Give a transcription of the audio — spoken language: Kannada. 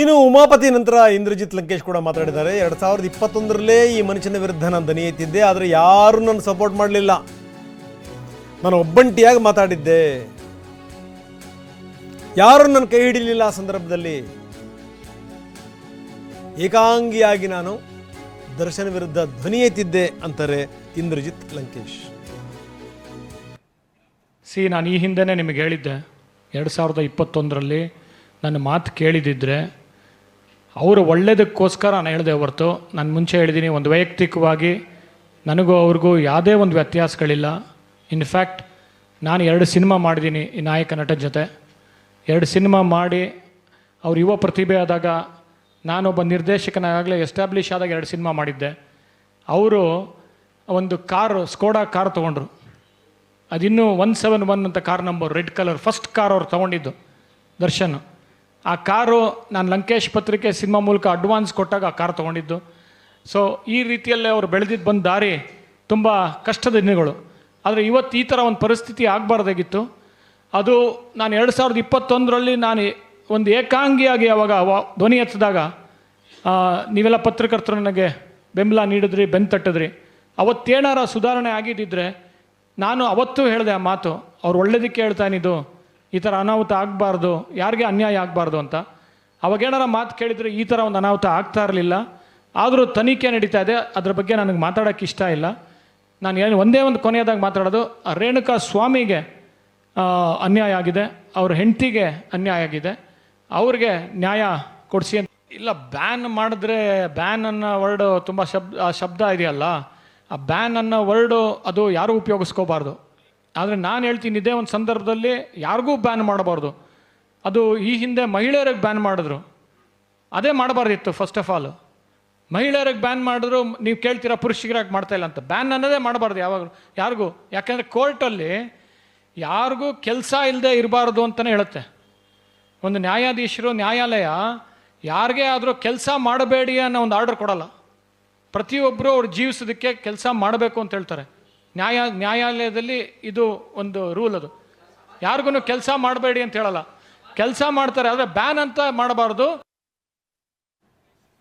ಇನ್ನು ಉಮಾಪತಿ ನಂತರ ಇಂದ್ರಜಿತ್ ಲಂಕೇಶ್ ಕೂಡ ಮಾತಾಡಿದ್ದಾರೆ. 2021ರಲ್ಲೇ ಈ ಮನುಷ್ಯನ ವಿರುದ್ಧ ನಾನು ದನಿ ಎತ್ತಿದ್ದೆ, ಆದರೆ ಯಾರೂ ನನ್ನ ಸಪೋರ್ಟ್ ಮಾಡಲಿಲ್ಲ. ನಾನು ಒಬ್ಬಂಟಿಯಾಗಿ ಮಾತಾಡಿದ್ದೆ, ಯಾರೂ ನನ್ನ ಕೈ ಹಿಡಿಲಿಲ್ಲ. ಆ ಸಂದರ್ಭದಲ್ಲಿ ಏಕಾಂಗಿಯಾಗಿ ನಾನು ದರ್ಶನ್ ವಿರುದ್ಧ ಧ್ವನಿ ಎತ್ತಿದ್ದೆ ಅಂತಾರೆ ಇಂದ್ರಜಿತ್ ಲಂಕೇಶ್. ನಾನು ಈ ಹಿಂದೆನೇ ನಿಮಗೆ ಹೇಳಿದ್ದೆ, 2021ರಲ್ಲಿ ನನ್ನ ಮಾತು ಕೇಳಿದಿದ್ರೆ ಅವರು ಒಳ್ಳೆಯದಕ್ಕೋಸ್ಕರ ನಾನು ಹೇಳಿದೆ ಹೊರತು, ನಾನು ಮುಂಚೆ ಹೇಳಿದ್ದೀನಿ, ಒಂದು ವೈಯಕ್ತಿಕವಾಗಿ ನನಗೂ ಅವ್ರಿಗೂ ಯಾವುದೇ ಒಂದು ವ್ಯತ್ಯಾಸಗಳಿಲ್ಲ. ಇನ್ಫ್ಯಾಕ್ಟ್ ನಾನು 2 ಸಿನಿಮಾ ಮಾಡಿದ್ದೀನಿ ಈ ನಾಯಕ ನಟ ಜೊತೆ. 2 ಸಿನಿಮಾ ಮಾಡಿ ಅವ್ರು ಯುವ ಪ್ರತಿಭೆ ಆದಾಗ, ನಾನೊಬ್ಬ ನಿರ್ದೇಶಕನಾಗಲೇ ಎಸ್ಟಾಬ್ಲಿಷ್ ಆದಾಗ 2 ಸಿನಿಮಾ ಮಾಡಿದ್ದೆ. ಅವರು ಒಂದು ಸ್ಕೋಡಾ ಕಾರ್ ತೊಗೊಂಡ್ರು. ಅದಿನ್ನೂ 171 ಅಂತ car number, red colour, first car ಅವ್ರು ತೊಗೊಂಡಿದ್ದು ದರ್ಶನ್. ಆ ಕಾರು ನಾನು ಲಂಕೇಶ್ ಪತ್ರಿಕೆ ಸಿನಿಮಾ ಮೂಲಕ ಅಡ್ವಾನ್ಸ್ ಕೊಟ್ಟಾಗ ಆ ಕಾರ್ ತೊಗೊಂಡಿದ್ದು. ಸೊ ಈ ರೀತಿಯಲ್ಲೇ ಅವರು ಬೆಳೆದಿದ್ದು ಬಂದ ದಾರಿ ತುಂಬ ಕಷ್ಟದ ದಿನಗಳು. ಆದರೆ ಇವತ್ತು ಈ ಥರ ಒಂದು ಪರಿಸ್ಥಿತಿ ಆಗಬಾರ್ದಾಗಿತ್ತು. ಅದು ನಾನು 2021ರಲ್ಲಿ ನಾನು ಒಂದು ಏಕಾಂಗಿಯಾಗಿ ಅವಾಗ ಧ್ವನಿ ಎತ್ತಿದಾಗ ನೀವೆಲ್ಲ ಪತ್ರಕರ್ತರು ನನಗೆ ಬೆಂಬಲ ನೀಡಿದ್ರಿ, ಬೆನ್ನು ತಟ್ಟಿದ್ರಿ. ಅವತ್ತೇನಾರ ಸುಧಾರಣೆ ಆಗಿದ್ದಿದ್ರೆ ನಾನು ಅವತ್ತೂ ಹೇಳಿದೆ ಆ ಮಾತು, ಅವ್ರು ಒಳ್ಳೇದಕ್ಕೆ ಹೇಳ್ತಾನಿದ್ದು, ಈ ಥರ ಅನಾಹುತ ಆಗಬಾರ್ದು, ಯಾರಿಗೆ ಅನ್ಯಾಯ ಆಗಬಾರ್ದು ಅಂತ. ಅವಾಗೇನಾರ ಮಾತು ಕೇಳಿದರೆ ಈ ಥರ ಒಂದು ಅನಾಹುತ ಆಗ್ತಾ ಇರಲಿಲ್ಲ. ಆದರೂ ತನಿಖೆ ನಡೀತಾ ಇದೆ, ಅದ್ರ ಬಗ್ಗೆ ನನಗೆ ಮಾತಾಡೋಕ್ಕೆ ಇಷ್ಟ ಇಲ್ಲ. ನಾನು ಒಂದೇ ಒಂದು ಕೊನೆಯದಾಗಿ ಮಾತಾಡೋದು, ರೇಣುಕಾ ಸ್ವಾಮಿಗೆ ಅನ್ಯಾಯ ಆಗಿದೆ, ಅವ್ರ ಹೆಂಡತಿಗೆ ಅನ್ಯಾಯ ಆಗಿದೆ, ಅವ್ರಿಗೆ ನ್ಯಾಯ ಕೊಡಿಸಿ ಅಂತ. ಇಲ್ಲ, ಬ್ಯಾನ್ ಮಾಡಿದ್ರೆ, ಬ್ಯಾನ್ ಅನ್ನೋ ವರ್ಡು ತುಂಬ ಶಬ್ದ ಇದೆಯಲ್ಲ, ಆ ಬ್ಯಾನ್ ಅನ್ನೋ ವರ್ಡು ಅದು ಯಾರೂ ಉಪಯೋಗಿಸ್ಕೋಬಾರ್ದು. ಆದರೆ ನಾನು ಹೇಳ್ತೀನಿ, ಇದೇ ಒಂದು ಸಂದರ್ಭದಲ್ಲಿ ಯಾರಿಗೂ ಬ್ಯಾನ್ ಮಾಡಬಾರ್ದು. ಅದು ಈ ಹಿಂದೆ ಮಹಿಳೆಯರಿಗೆ ಬ್ಯಾನ್ ಮಾಡಿದ್ರು, ಅದೇ ಮಾಡಬಾರ್ದಿತ್ತು. ಫಸ್ಟ್ ಆಫ್ ಆಲ್ ಮಹಿಳೆಯರಿಗೆ ಬ್ಯಾನ್ ಮಾಡಿದ್ರು, ನೀವು ಕೇಳ್ತೀರಾ ಪುರುಷರಿಗೆ ಮಾಡ್ತಾಯಿಲ್ಲ ಅಂತ. ಬ್ಯಾನ್ ಅನ್ನೋದೇ ಮಾಡಬಾರ್ದು ಯಾರಿಗೂ. ಯಾಕೆಂದರೆ ಕೋರ್ಟಲ್ಲಿ ಯಾರಿಗೂ ಕೆಲಸ ಇಲ್ಲದೆ ಇರಬಾರ್ದು ಅಂತಲೇ ಹೇಳುತ್ತೆ. ಒಂದು ನ್ಯಾಯಾಧೀಶರು, ನ್ಯಾಯಾಲಯ ಯಾರಿಗೇ ಆದರೂ ಕೆಲಸ ಮಾಡಬೇಡಿ ಅನ್ನೋ ಒಂದು ಆರ್ಡರ್ ಕೊಡಲ್ಲ. ಪ್ರತಿಯೊಬ್ಬರು ಅವ್ರು ಜೀವಿಸೋದಕ್ಕೆ ಕೆಲಸ ಮಾಡಬೇಕು ಅಂತ ಹೇಳ್ತಾರೆ. ನ್ಯಾಯಾಲಯದಲ್ಲಿ ಇದು ಒಂದು ರೂಲ್. ಅದು ಯಾರಿಗೂ ಕೆಲಸ ಮಾಡಬೇಡಿ ಅಂತ ಹೇಳಲ್ಲ, ಕೆಲಸ ಮಾಡ್ತಾರೆ. ಆದರೆ ಬ್ಯಾನ್ ಅಂತ ಮಾಡಬಾರ್ದು.